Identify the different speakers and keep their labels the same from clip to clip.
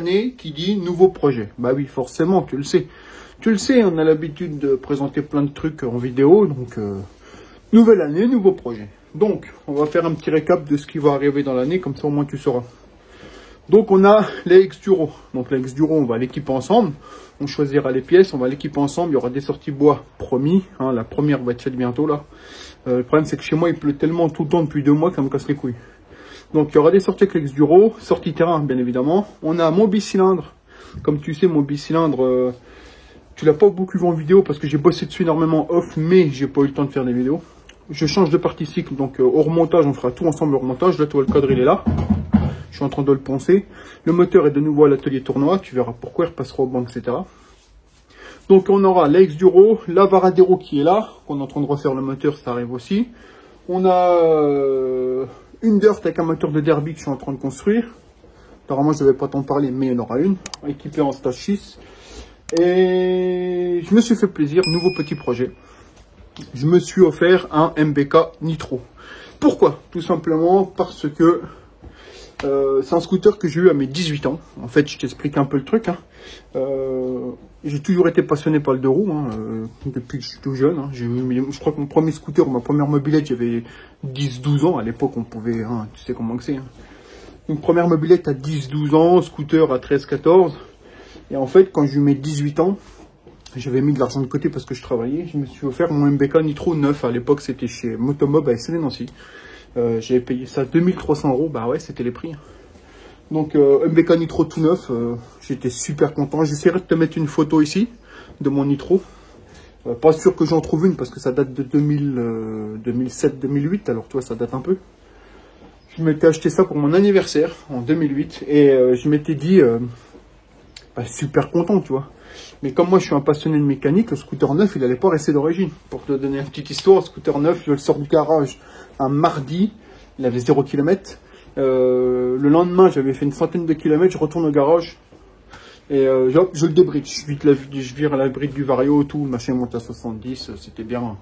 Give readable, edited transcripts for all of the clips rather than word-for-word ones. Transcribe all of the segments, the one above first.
Speaker 1: année qui dit nouveau projet. Bah oui, forcément, tu le sais. Tu le sais, on a l'habitude de présenter plein de trucs en vidéo, donc nouvelle année, nouveau projet. Donc, on va faire un petit récap de ce qui va arriver dans l'année, comme ça au moins tu sauras. Donc on a les X-Duro. Donc les X-Duro, on va l'équiper ensemble. On choisira les pièces, on va l'équiper ensemble. Il y aura des sorties bois promis. Hein, la première va être faite bientôt là. Le problème c'est que chez moi il pleut tellement tout le temps depuis 2 mois que ça me casse les couilles. Donc il y aura des sorties avec les X-Duro, sortie terrain bien évidemment. On a mon bicylindre. Comme tu sais, mon bicylindre, tu l'as pas beaucoup vu en vidéo parce que j'ai bossé dessus énormément off, mais j'ai pas eu le temps de faire des vidéos. Je change de partie cycle, donc au remontage, on fera tout ensemble au remontage. Là, tu vois, le cadre il est là. Je suis en train de le poncer. Le moteur est de nouveau à l'atelier tournoi. Tu verras pourquoi, il repassera au banc, etc. Donc on aura la X-Duro, la Varadero qui est là. On est en train de refaire le moteur, ça arrive aussi. On a une Dirt avec un moteur de derby que je suis en train de construire. Apparemment je ne vais pas t'en parler, mais il y en aura une. Équipée en stage 6. Et je me suis fait plaisir, nouveau petit projet. Je me suis offert un MBK Nitro. Pourquoi? Tout simplement parce que c'est un scooter que j'ai eu à mes 18 ans. En fait, je t'explique un peu le truc. Hein. J'ai toujours été passionné par le 2 roues, hein, depuis que je suis tout jeune. Hein. Je crois que mon premier scooter, ma première mobilette, j'avais 10-12 ans. À l'époque, on pouvait, hein, tu sais comment que c'est. Hein. Une première mobilette à 10-12 ans, scooter à 13-14. Et en fait, quand j'ai eu mes 18 ans, j'avais mis de l'argent de côté parce que je travaillais. Je me suis offert mon MBK Nitro 9. À l'époque, c'était chez Motomob à SNN Nancy. J'avais payé ça 2300 €, bah ouais, c'était les prix. Donc MBK Nitro tout neuf, j'étais super content. J'essaierai de te mettre une photo ici de mon Nitro. Pas sûr que j'en trouve une parce que ça date de 2007-2008, alors tu vois, ça date un peu. Je m'étais acheté ça pour mon anniversaire en 2008 et je m'étais dit, super content, tu vois. Mais comme moi je suis un passionné de mécanique, le scooter neuf il allait pas rester d'origine. Pour te donner une petite histoire, le scooter neuf, je le sors du garage un mardi, il avait 0 km. Le lendemain j'avais fait une centaine de kilomètres, je retourne au garage et je le débridge. Je vire la bride du Vario, tout, le machin monte à 70, c'était bien.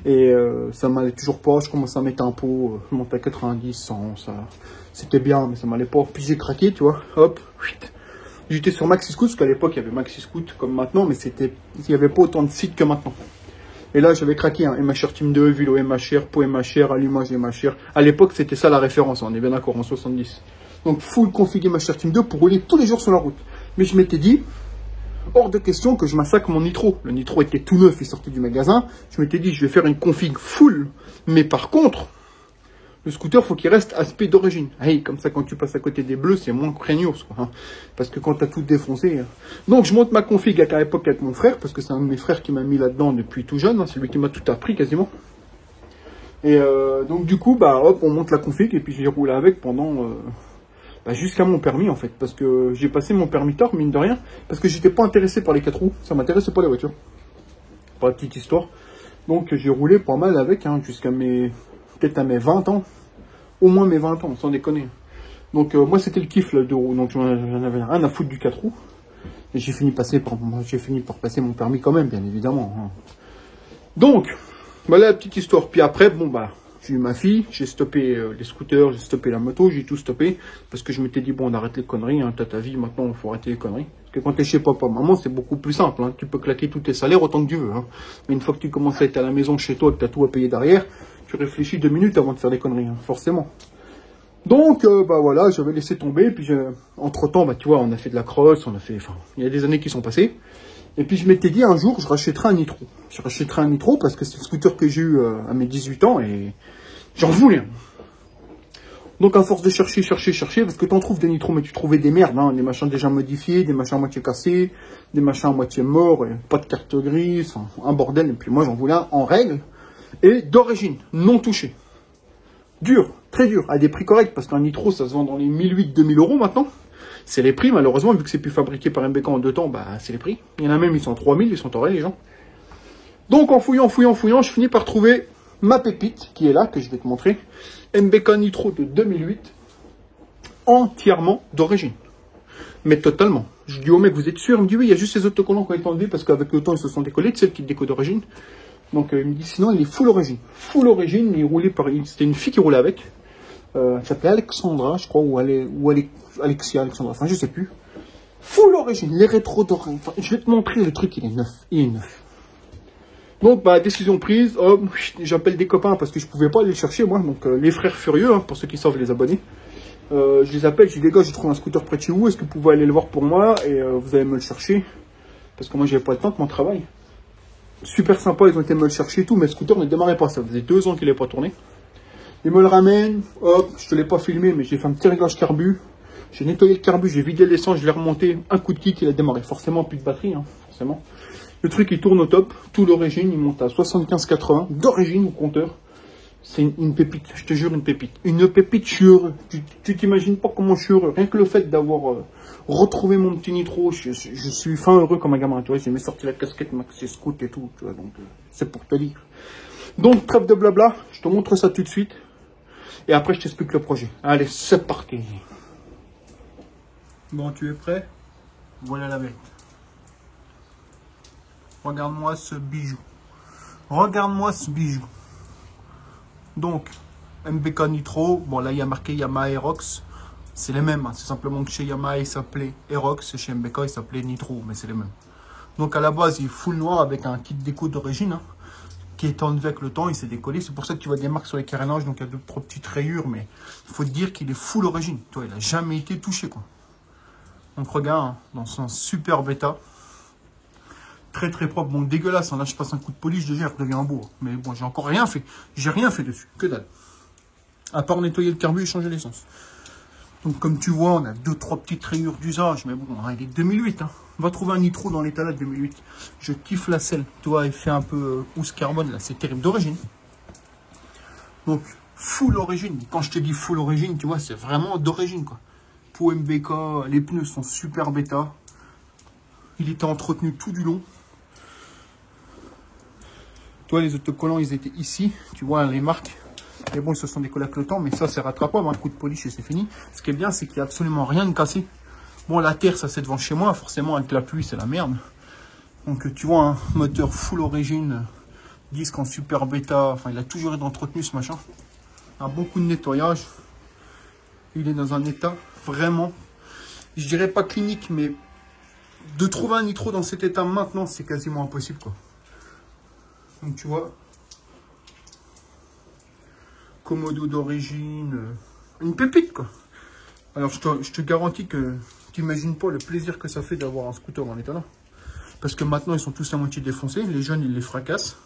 Speaker 1: Et ça m'allait toujours pas, je commençais à mettre un pot, je monte à 90, 100, ça, c'était bien, mais ça m'allait pas. Puis j'ai craqué, tu vois, hop, j'étais sur Maxi Scoot, parce qu'à l'époque, il y avait Maxi Scoot comme maintenant, mais il n'y avait pas autant de sites que maintenant. Et là, j'avais craqué un MHR Team 2, vélo MHR, pot MHR, allumage MHR. À l'époque, c'était ça la référence, on est bien d'accord, en 70. Donc, full config MHR Team 2 pour rouler tous les jours sur la route. Mais je m'étais dit, hors de question que je massacre mon Nitro. Le Nitro était tout neuf, il sortait du magasin. Je m'étais dit, je vais faire une config full. Mais par contre, le scooter, faut qu'il reste aspect d'origine. Hey, comme ça, quand tu passes à côté des bleus, c'est moins craignos, quoi. Hein. Parce que quand tu as tout défoncé... Hein. Donc, je monte ma config à l'époque avec mon frère, parce que c'est un de mes frères qui m'a mis là-dedans depuis tout jeune. Hein. C'est lui qui m'a tout appris, quasiment. Et donc, du coup, bah, hop, on monte la config, et puis j'ai roulé avec pendant... jusqu'à mon permis, en fait. Parce que j'ai passé mon permis tard, mine de rien. Parce que j'étais pas intéressé par les 4 roues. Ça m'intéressait pas les voitures. Pas la petite histoire. Donc, j'ai roulé pas mal avec, hein, jusqu'à peut-être à mes 20 ans, au moins mes 20 ans, sans déconner. Donc moi c'était le kiff le 2 roues, donc j'en avais rien à foutre du 4 roues. Et j'ai fini par passer mon permis quand même, bien évidemment. Hein. Donc, voilà la petite histoire. Puis après, bon bah, j'ai eu ma fille, j'ai stoppé les scooters, j'ai stoppé la moto, j'ai tout stoppé. Parce que je m'étais dit, bon on arrête les conneries, hein, t'as ta vie, maintenant il faut arrêter les conneries. Parce que quand t'es chez papa, maman, c'est beaucoup plus simple. Hein. Tu peux claquer tous tes salaires autant que tu veux. Hein. Mais une fois que tu commences à être à la maison chez toi, que t'as tout à payer derrière, tu réfléchis 2 minutes avant de faire des conneries, hein, forcément. Donc, bah voilà, j'avais laissé tomber. Puis, entre-temps, bah tu vois, on a fait de la crosse, il y a des années qui sont passées. Et puis, je m'étais dit, un jour, je rachèterai un Nitro. Je rachèterai un Nitro parce que c'est le scooter que j'ai eu à mes 18 ans et j'en voulais un. Donc, à force de chercher, parce que t'en trouves des Nitros, mais tu trouvais des merdes, hein, des machins déjà modifiés, des machins à moitié cassés, des machins à moitié morts, pas de carte grise, un bordel. Et puis, moi, j'en voulais un en règle. Et d'origine, non touché. Dur, très dur, à des prix corrects, parce qu'un Nitro, ça se vend dans les 1800-2000 € maintenant. C'est les prix, malheureusement, vu que c'est plus fabriqué par MBK en 2 temps, bah c'est les prix. Il y en a même, ils sont 3000, ils sont en vrai, les gens. Donc en fouillant, je finis par trouver ma pépite, qui est là, que je vais te montrer. MBK Nitro de 2008, entièrement d'origine. Mais totalement. Je dis au mec, vous êtes sûr? Il me dit oui, il y a juste ces autocollants qui ont été enlevés, parce qu'avec le temps, ils se sont décollés, de celle qui déco d'origine. Donc il me dit sinon il est full origine. Full origine, il roulait c'était une fille qui roulait avec. Elle s'appelait Alexandra, je crois, ou Alexia, Alexandra, enfin je sais plus. Full origine, les rétros dorés. Enfin, je vais te montrer, le truc, il est neuf. Il est neuf. Donc, bah, décision prise. Oh, j'appelle des copains parce que je pouvais pas aller le chercher, moi. Donc, les frères furieux, hein, pour ceux qui savent, les abonnés. Je les appelle, je dis, les gars, j'ai trouvé un scooter près de chez vous. Est-ce que vous pouvez aller le voir pour moi et vous allez me le chercher? Parce que moi, j'avais pas le temps de mon travail. Super sympa, ils ont été me le chercher et tout, mais le scooter ne démarrait pas. Ça faisait 2 ans qu'il n'est pas tourné. Ils me le ramènent. Hop, je te l'ai pas filmé, mais j'ai fait un petit réglage carbu. J'ai nettoyé le carbu, j'ai vidé l'essence, je l'ai remonté. Un coup de kick, il a démarré. Forcément, plus de batterie, hein, forcément. Le truc, il tourne au top. Tout l'origine, il monte à 75-80. D'origine au compteur. C'est une pépite, je te jure, une pépite. Une pépite, je suis heureux. Tu t'imagines pas comment je suis heureux. Rien que le fait d'avoir retrouvé mon petit nitro, je suis fin heureux comme un gamin. Tu vois, j'ai mis sorti la casquette Maxi Scout et tout. Tu vois, donc, c'est pour te dire. Donc, trêve de blabla. Je te montre ça tout de suite. Et après, je t'explique le projet. Allez, c'est parti. Bon, tu es prêt? Voilà la bête. Regarde-moi ce bijou. Regarde-moi ce bijou. Donc, MBK Nitro. Bon, là, il y a marqué Yamaha Aerox. C'est les mêmes. Hein. C'est simplement que chez Yamaha, il s'appelait Aerox. Et chez MBK, il s'appelait Nitro. Mais c'est les mêmes. Donc, à la base, il est full noir avec un kit déco d'origine. Hein, qui est enlevé avec le temps. Il s'est décollé. C'est pour ça que tu vois des marques sur les carénages. Donc, il y a 2-3 petites rayures. Mais il faut te dire qu'il est full origine. Tu vois, il n'a jamais été touché, quoi. Donc regarde, hein, dans son super bêta. Très très propre, bon dégueulasse, hein. Là je passe un coup de polish, je redevient un beau. Mais bon, j'ai encore rien fait. J'ai rien fait dessus, que dalle. À part nettoyer le carbu et changer l'essence. Donc comme tu vois, on a 2-3 petites rayures d'usage. Mais bon, hein, il est 2008. Hein. On va trouver un nitro dans l'état là de 2008. Je kiffe la selle. Tu vois, il fait un peu housse carbone là, c'est terrible d'origine. Donc, full origine. Quand je te dis full origine, tu vois, c'est vraiment d'origine quoi. Pour MBK, les pneus sont super bêta. Il était entretenu tout du long. Tu vois, les autocollants, ils étaient ici. Tu vois, les marques. Mais bon, ils se sont décollés avec le temps. Mais ça, c'est rattrapable. Un coup de polish et c'est fini. Ce qui est bien, c'est qu'il n'y a absolument rien de cassé. Bon, la terre, ça, c'est devant chez moi. Forcément, avec la pluie, c'est la merde. Donc, tu vois, un moteur full origine. Disque en super bêta. Enfin, il a toujours été entretenu, ce machin. Un bon coup de nettoyage. Il est dans un état vraiment, je dirais pas clinique, mais de trouver un nitro dans cet état maintenant, c'est quasiment impossible, quoi. Donc tu vois, commodo d'origine, une pépite, quoi. Alors je te garantis que tu n'imagines pas le plaisir que ça fait d'avoir un scooter dans l'état là. Parce que maintenant, ils sont tous à moitié défoncés, les jeunes, ils les fracassent.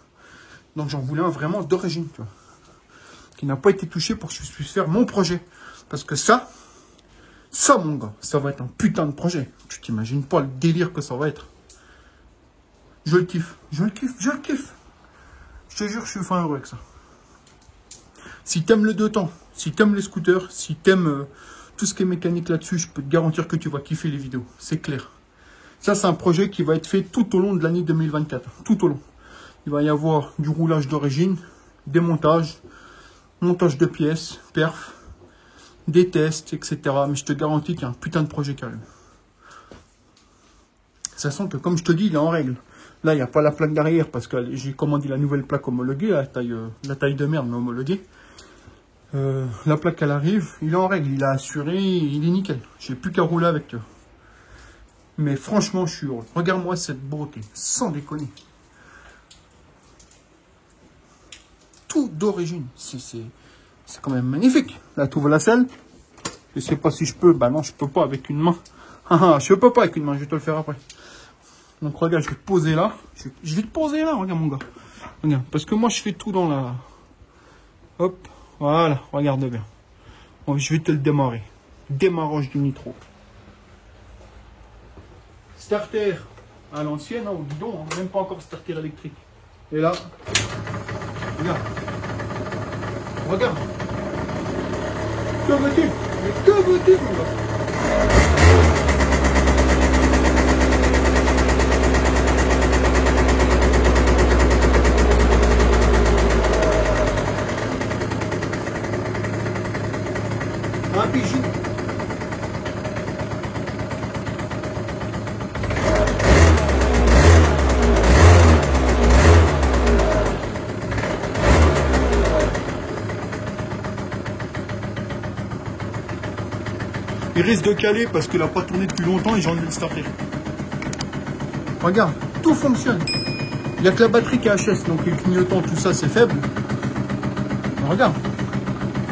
Speaker 1: Donc j'en voulais un vraiment d'origine, tu vois. Qui n'a pas été touché pour que je puisse faire mon projet. Parce que ça, mon gars, ça va être un putain de projet. Tu t'imagines pas le délire que ça va être. Je le kiffe, je le kiffe, je le kiffe. Je te jure, je suis fin heureux avec ça. Si t'aimes le deux temps, si t'aimes les scooters, si t'aimes tout ce qui est mécanique là-dessus, je peux te garantir que tu vas kiffer les vidéos. C'est clair. Ça, c'est un projet qui va être fait tout au long de l'année 2024. Tout au long. Il va y avoir du roulage d'origine, des montages, montage de pièces, perf, des tests, etc. Mais je te garantis qu'il y a un putain de projet qui arrive. Ça sent que, comme je te dis, il est en règle. Là, il n'y a pas la plaque d'arrière parce que j'ai commandé la nouvelle plaque homologuée, la taille de merde, mais homologuée. La plaque, elle arrive, il est en règle, il a assuré, il est nickel. J'ai plus qu'à rouler avec toi. Mais franchement, je suis heureux. Regarde-moi cette beauté, sans déconner. Tout d'origine. C'est quand même magnifique. Là, tu vois la selle. Je sais pas si je peux. Bah non, je peux pas avec une main. Je peux pas avec une main, je vais te le faire après. Donc regarde, je vais te poser là. Je vais te poser là, regarde mon gars. Regarde, parce que moi je fais tout dans la... Hop, voilà, regarde bien. Bon, je vais te le démarrer. Démarrage du nitro. Starter à l'ancienne, hein, au guidon, hein, même pas encore starter électrique. Et là, regarde. Regarde. Que veux-tu? Mais que veux-tu, mon gars? Un bijou. Il risque de caler parce qu'il n'a pas tourné depuis longtemps et j'ai envie de le starter. Regarde, tout fonctionne. Il n'y a que la batterie qui est HS, donc les clignotants, tout ça, c'est faible. Mais regarde.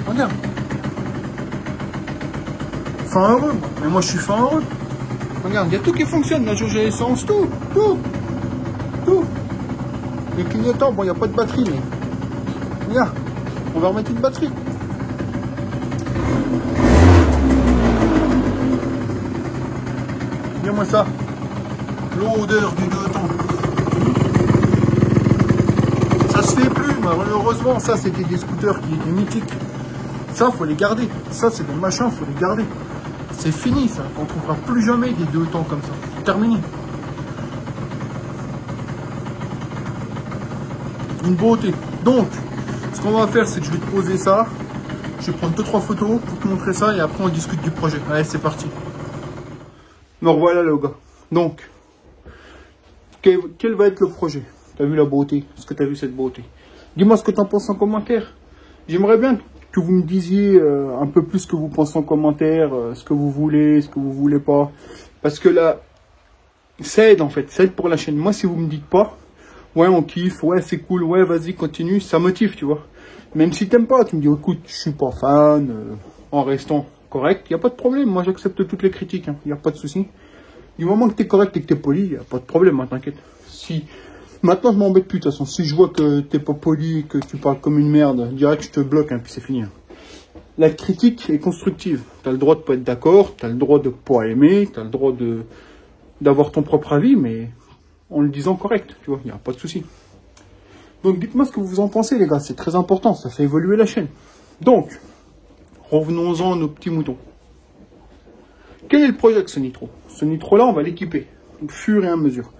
Speaker 1: Regarde. Fin heureux, moi. Mais moi, je suis fin heureux. Regarde, il y a tout qui fonctionne. La jauge à essence, tout. Les clignotants, bon, il n'y a pas de batterie, mais... Regarde, on va remettre une batterie. Regarde-moi ça. L'odeur du deux temps. Ça se fait plus, malheureusement. Ça, c'était des scooters qui étaient mythiques. Ça, faut les garder. Ça, c'est des machins, faut les garder. C'est fini, ça. On ne trouvera plus jamais des deux temps comme ça. C'est terminé. Une beauté. Donc, ce qu'on va faire, c'est que je vais te poser ça. Je vais prendre 2-3 photos pour te montrer ça et après on discute du projet. Allez, c'est parti. Me revoilà, le gars. Donc, quel va être le projet? T'as vu la beauté? Est-ce que t'as vu cette beauté? Dis-moi ce que t'en penses en commentaire. J'aimerais bien que vous me disiez un peu plus ce que vous pensez en commentaire, ce que vous voulez, ce que vous voulez pas. Parce que là, ça aide en fait, ça aide pour la chaîne. Moi, si vous me dites pas, ouais, on kiffe, ouais, c'est cool, ouais, vas-y, continue, ça motive, tu vois. Même si t'aimes pas, tu me dis, écoute, je suis pas fan, en restant correct, y a pas de problème. Moi, j'accepte toutes les critiques, y a pas de souci. Du moment que t'es correct et que t'es poli, y a pas de problème, hein, t'inquiète. Si maintenant, je m'embête plus, de toute façon. Si je vois que t'es pas poli, que tu parles comme une merde, direct, je te bloque, hein, puis c'est fini. Hein. La critique est constructive. T'as le droit de pas être d'accord, t'as le droit de pas aimer, t'as le droit d'avoir ton propre avis, mais en le disant correct, tu vois, y a pas de souci. Donc, dites-moi ce que vous en pensez, les gars. C'est très important, ça fait évoluer la chaîne. Donc, revenons-en à nos petits moutons. Quel est le projet avec ce nitro? Ce nitro-là, on va l'équiper au fur et à mesure.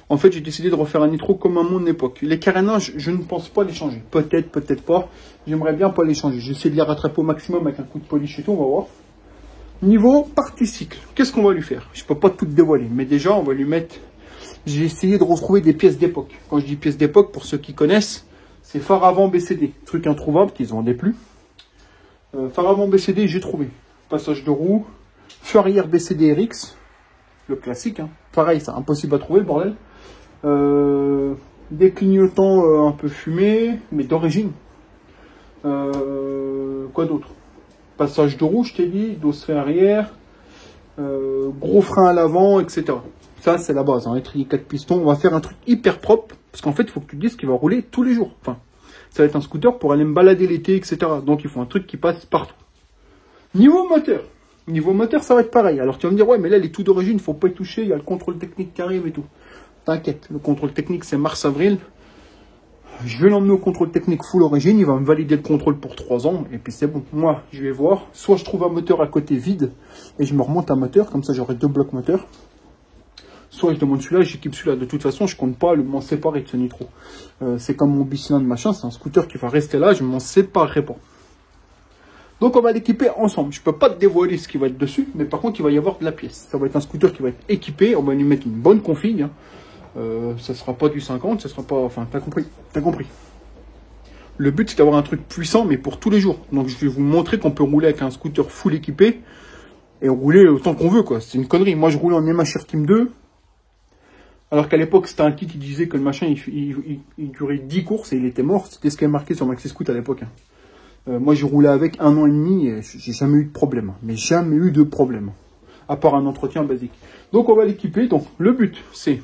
Speaker 1: En fait, j'ai décidé de refaire un nitro comme à mon époque. Les carénages, je ne pense pas les changer. Peut-être, peut-être pas. J'aimerais bien pas les changer. J'essaie de les rattraper au maximum avec un coup de polish et tout, on va voir. Niveau partie cycle, qu'est-ce qu'on va lui faire? Je peux pas tout dévoiler, mais déjà, on va lui mettre... J'ai essayé de retrouver des pièces d'époque. Quand je dis pièces d'époque, pour ceux qui connaissent, c'est phare avant BCD. Truc introuvable, qu'ils en vendaient plus. Phare avant BCD, j'ai trouvé. Passage de roue. Feu arrière BCD RX. Le classique, hein. Pareil, c'est impossible à trouver, le bordel. Des clignotants un peu fumés, mais d'origine. Quoi d'autre? Passage de roue, je t'ai dit. Dosseret arrière. Gros frein à l'avant, etc. Ça, c'est la base, hein, étrier 4 pistons. On va faire un truc hyper propre, parce qu'en fait, il faut que tu te dises qu'il va rouler tous les jours. Enfin, ça va être un scooter pour aller me balader l'été, etc. Donc, il faut un truc qui passe partout. Niveau moteur, ça va être pareil. Alors, tu vas me dire, ouais, mais là, il est tout d'origine, il ne faut pas y toucher, il y a le contrôle technique qui arrive et tout. T'inquiète, le contrôle technique, c'est mars-avril. Je vais l'emmener au contrôle technique full origine, il va me valider le contrôle pour 3 ans, et puis c'est bon. Moi, je vais voir, soit je trouve un moteur à côté vide, et je me remonte un moteur, comme ça, j'aurai 2 blocs moteurs. Soit je demande celui-là, j'équipe celui-là. De toute façon, je compte pas m'en séparer de ce nitro. C'est comme mon bicylindre machin, c'est un scooter qui va rester là, je m'en séparerai pas. Donc on va l'équiper ensemble. Je peux pas te dévoiler ce qui va être dessus, mais par contre il va y avoir de la pièce. Ça va être un scooter qui va être équipé, on va lui mettre une bonne config. Hein. Ça sera pas du 50, ça sera pas... Enfin, t'as compris. Le but c'est d'avoir un truc puissant, mais pour tous les jours. Donc je vais vous montrer qu'on peut rouler avec un scooter full équipé, et rouler autant qu'on veut, quoi. C'est une connerie. Moi je roulais en MHR Team 2, alors qu'à l'époque, c'était un kit qui disait que le machin, il durait 10 courses et il était mort. C'était ce qui est marqué sur Maxi Scoot à l'époque. Hein. Moi, j'ai roulé avec 1 an et demi et j'ai jamais eu de problème. Mais jamais eu de problème. À part un entretien basique. Donc, on va l'équiper. Donc, le but, c'est,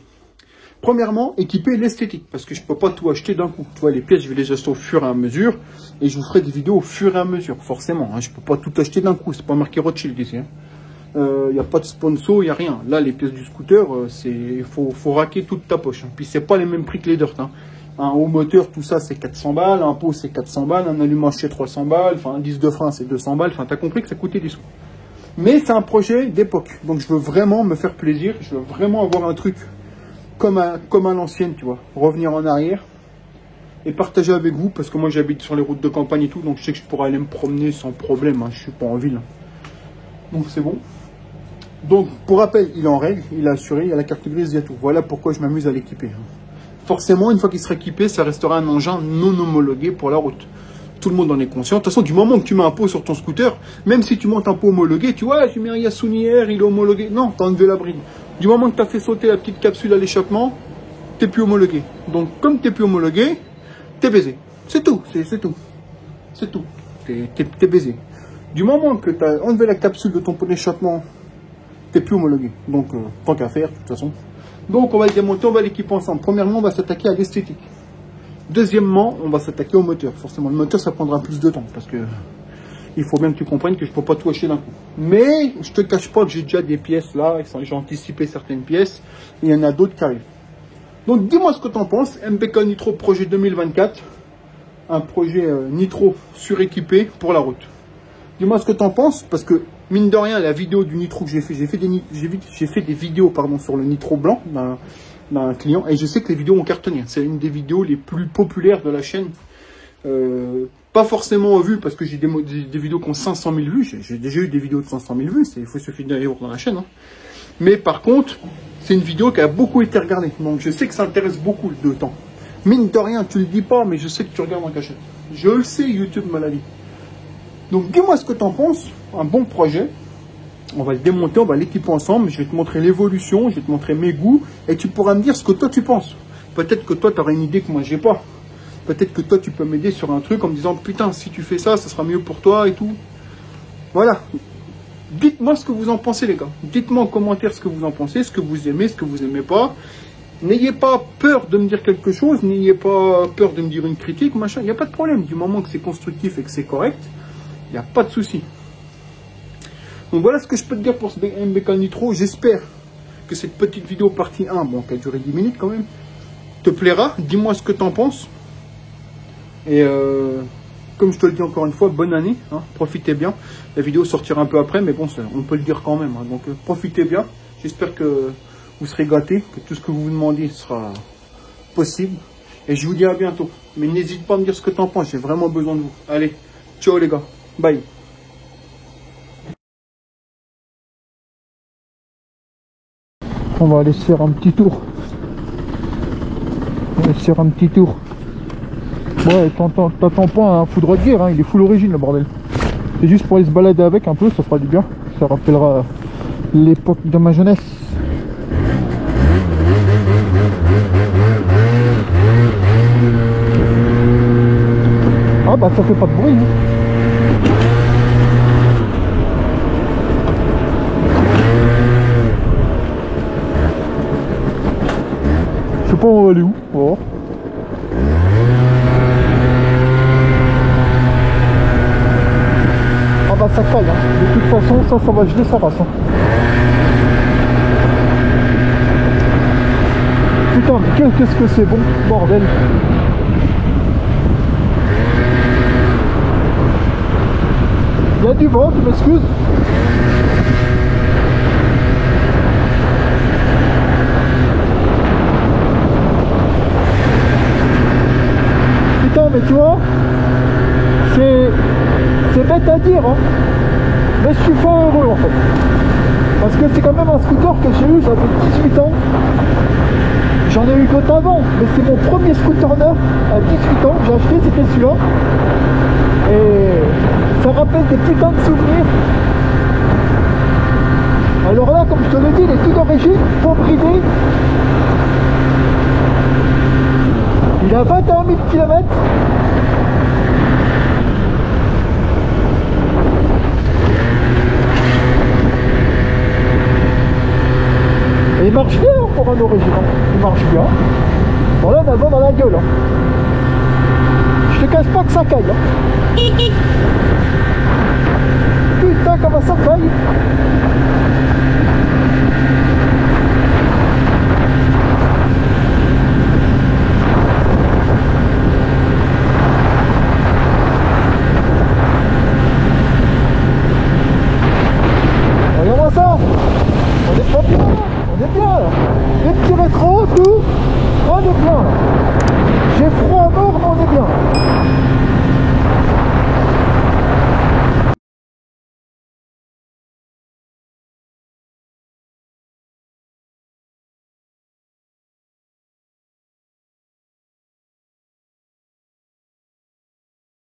Speaker 1: premièrement, équiper l'esthétique. Parce que je peux pas tout acheter d'un coup. Tu vois, les pièces, je vais les acheter au fur et à mesure. Et je vous ferai des vidéos au fur et à mesure, forcément. Hein. Je peux pas tout acheter d'un coup. C'est pas marqué Rothschild ici. Hein. Il n'y a pas de sponsor, il n'y a rien. Là, les pièces du scooter, il faut raquer toute ta poche. Hein. Puis, c'est pas les mêmes prix que les dirt. Hein. Un haut moteur, tout ça, c'est 400 balles. Un pot, c'est 400 balles. Un allumage, c'est 300 balles. Enfin, un disque de frein, c'est 200 balles. Enfin, t'as compris que ça coûtait des sous. Mais c'est un projet d'époque. Donc, je veux vraiment me faire plaisir. Je veux vraiment avoir un truc comme à l'ancienne, tu vois. Revenir en arrière et partager avec vous. Parce que moi, j'habite sur les routes de campagne et tout. Donc, je sais que je pourrais aller me promener sans problème. Hein. Je suis pas en ville. Donc, c'est bon. Donc, pour rappel, il est en règle, il est assuré, il y a la carte grise, il y a tout. Voilà pourquoi je m'amuse à l'équiper. Forcément, une fois qu'il sera équipé, ça restera un engin non homologué pour la route. Tout le monde en est conscient. De toute façon, du moment que tu mets un pot sur ton scooter, même si tu montes un pot homologué, tu vois, j'ai mis un Yasuni hier, il est homologué. Non, t'as enlevé la bride. Du moment que t'as fait sauter la petite capsule à l'échappement, t'es plus homologué. Donc, comme t'es plus homologué, t'es baisé. C'est tout, c'est tout. C'est tout. T'es baisé. Du moment que t'as enlevé la capsule de ton pot d'échappement, t'es plus homologué. Donc, tant qu'à faire, de toute façon. Donc, on va le démonter, on va l'équiper ensemble. Premièrement, on va s'attaquer à l'esthétique. Deuxièmement, on va s'attaquer au moteur. Forcément, le moteur, ça prendra plus de temps. Parce que il faut bien que tu comprennes que je ne peux pas tout acheter d'un coup. Mais, je te cache pas que j'ai déjà des pièces là. J'ai anticipé certaines pièces. Et il y en a d'autres qui arrivent. Donc, dis-moi ce que tu en penses. MBK Nitro projet 2024. Un projet Nitro suréquipé pour la route. Dis-moi ce que tu en penses. Parce que, mine de rien, la vidéo du Nitro que j'ai fait, j'ai fait des vidéos pardon, sur le Nitro blanc d'un client, et je sais que les vidéos ont cartonné. C'est une des vidéos les plus populaires de la chaîne. Pas forcément vues, parce que j'ai des vidéos qui ont 500 000 vues. J'ai déjà eu des vidéos de 500 000 vues, il faut suffire d'aller voir dans la chaîne. Hein. Mais par contre, c'est une vidéo qui a beaucoup été regardée. Donc je sais que ça intéresse beaucoup de temps. Mine de rien, tu le dis pas, mais je sais que tu regardes en cachette. Je le sais, YouTube m'a la vie. Donc dis-moi ce que tu en penses. Un bon projet. On va le démonter, on va l'équiper ensemble. Je vais te montrer l'évolution, je vais te montrer mes goûts. Et tu pourras me dire ce que toi tu penses. Peut-être que toi tu auras une idée que moi j'ai pas. Peut-être que toi tu peux m'aider sur un truc en me disant putain, si tu fais ça, ça sera mieux pour toi et tout. Voilà. Dites-moi ce que vous en pensez, les gars. Dites-moi en commentaire ce que vous en pensez, ce que vous aimez, ce que vous aimez pas. N'ayez pas peur de me dire quelque chose, n'ayez pas peur de me dire une critique, machin. Il n'y a pas de problème. Du moment que c'est constructif et que c'est correct, il n'y a pas de souci. Donc voilà ce que je peux te dire pour ce MBK Nitro. J'espère que cette petite vidéo partie 1, bon, qui a duré 10 minutes quand même, te plaira. Dis-moi ce que tu en penses. Et comme je te le dis encore une fois, bonne année. Hein, profitez bien. La vidéo sortira un peu après, mais bon, on peut le dire quand même. Hein, donc profitez bien. J'espère que vous serez gâtés, que tout ce que vous vous demandez sera possible. Et je vous dis à bientôt. Mais n'hésite pas à me dire ce que tu en penses. J'ai vraiment besoin de vous. Allez, ciao les gars. Bye. On va aller se faire un petit tour. Ouais, t'attends pas un foudre de guerre, hein, il est full origine le bordel. C'est juste pour aller se balader avec un peu, ça fera du bien. Ça rappellera l'époque de ma jeunesse. Ah bah ça fait pas de bruit. Hein. Je sais pas on va aller où, on va voir. Ah bah ça caille, hein. De toute façon ça va geler sa race. Hein. Putain mais qu'est-ce que c'est bon, bordel. Il y a du vent, tu m'excuses. Putain mais tu vois, c'est bête à dire hein, mais je suis fort heureux en fait. Parce que c'est quand même un scooter que j'ai eu, j'avais 18 ans. J'en ai eu d'autres avant, mais c'est mon premier scooter neuf à 18 ans que j'ai acheté, c'était celui-là. Et ça rappelle des putains de souvenirs. Alors là, comme je te l'ai dit, il est tout d'origine, pas bridé. Il a 21 000 km. Et il marche bien pour un origine, il marche bien. Bon là on a le vent dans la gueule. Hein. Je te cache pas que ça caille. Hein. Putain comment ça caille.